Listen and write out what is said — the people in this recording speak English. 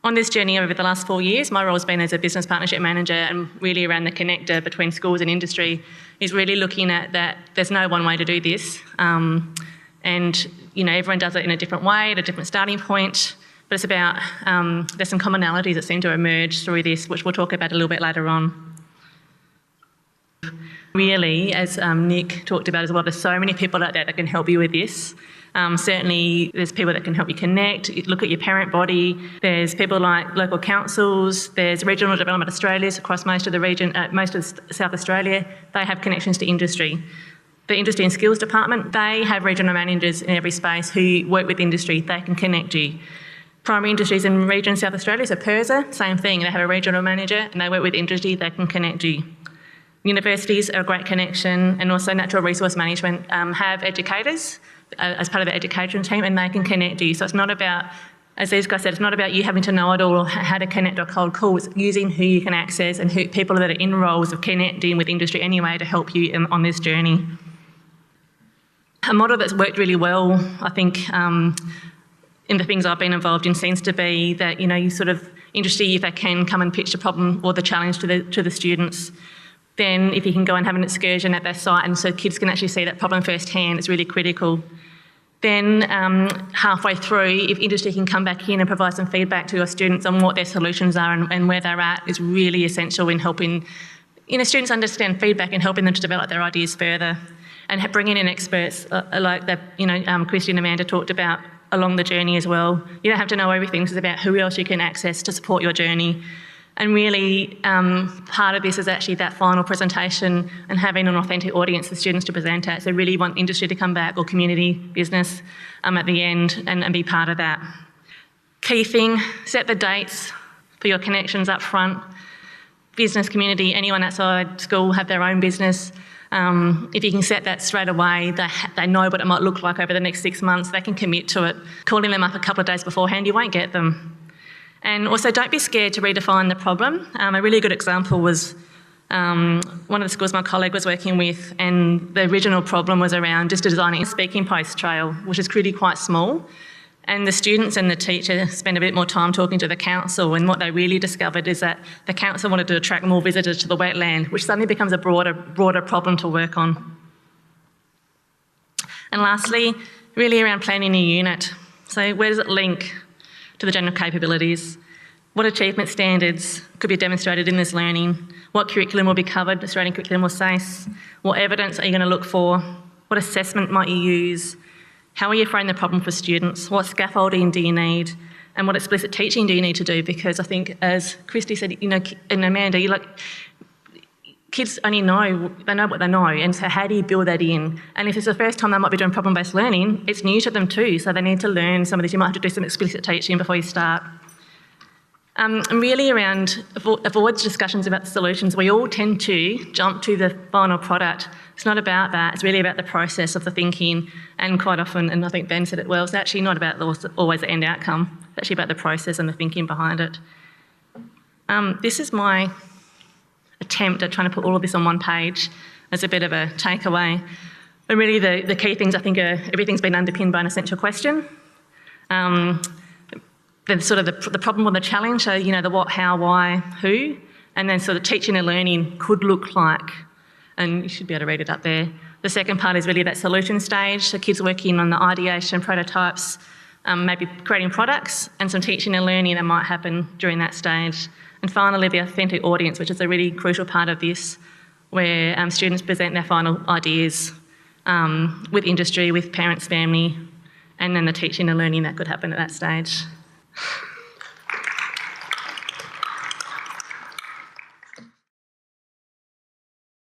On this journey over the last 4 years, my role has been as a business partnership manager and really around the connector between schools and industry is really looking at that there's no one way to do this. Everyone does it in a different way, at a different starting point, but it's about, there's some commonalities that seem to emerge through this, which we'll talk about a little bit later on. Really, as Nick talked about as well, there's so many people out there that can help you with this. Certainly there's people that can help you connect, look at your parent body. There's people like local councils, there's Regional Development Australias across most of the region, most of South Australia. They have connections to industry. The Industry and Skills Department, they have regional managers in every space who work with industry. They can connect you. Primary industries in region South Australia, so PIRSA, same thing. They have a regional manager and they work with industry, they can connect you. Universities are a great connection, and also natural resource management have educators as part of the education team, and they can connect you. So it's not about, as these guys said, it's not about you having to know it all or how to connect or cold call. It's using who you can access and who people that are in roles of connecting with industry anyway to help you on this journey. A model that's worked really well, I think, in the things I've been involved in seems to be that, you sort of, industry, if they can come and pitch the problem or the challenge to the students, then if you can go and have an excursion at their site and so kids can actually see that problem firsthand, it's really critical. Then halfway through, if industry can come back in and provide some feedback to your students on what their solutions are and where they're at, is really essential in helping students understand feedback and helping them to develop their ideas further. And bringing in experts like that, Christy and Amanda talked about along the journey as well. You don't have to know everything. It's about who else you can access to support your journey. And really, part of this is actually that final presentation and having an authentic audience for students to present at. So really want industry to come back, or community, business at the end and be part of that. Key thing, set the dates for your connections up front. Business community, anyone outside school have their own business. If you can set that straight away, they know what it might look like over the next 6 months, they can commit to it. Calling them up a couple of days beforehand, you won't get them. And also don't be scared to redefine the problem. A really good example was one of the schools my colleague was working with, and the original problem was around just designing a speaking post trail, which is really quite small. And the students and the teacher spent a bit more time talking to the council, and what they really discovered is that the council wanted to attract more visitors to the wetland, which suddenly becomes a broader problem to work on. And lastly, really around planning a unit. So where does it link to the general capabilities? What achievement standards could be demonstrated in this learning? What curriculum will be covered, Australian curriculum or SACE? What evidence are you going to look for? What assessment might you use? How will you frame the problem for students? What scaffolding do you need? And what explicit teaching do you need to do? Because I think, as Christy said, and Amanda, kids only know, they know what they know, and so how do you build that in? And if it's the first time they might be doing problem-based learning, it's new to them too, so they need to learn some of this. You might have to do some explicit teaching before you start. And really around, avoid discussions about the solutions. We all tend to jump to the final product. It's not about that, it's really about the process of the thinking, and quite often, and I think Ben said it well, it's actually not about always the end outcome, it's actually about the process and the thinking behind it. This is my attempt at trying to put all of this on one page as a bit of a takeaway. But really the key things I think are everything's been underpinned by an essential question. The sort of the problem or the challenge, so the what, how, why, who, and then sort of teaching and learning could look like, and you should be able to read it up there. The second part is really that solution stage, so kids working on the ideation, prototypes, maybe creating products, and some teaching and learning that might happen during that stage. And finally, the authentic audience, which is a really crucial part of this, where students present their final ideas with industry, with parents, family, and then the teaching and learning that could happen at that stage.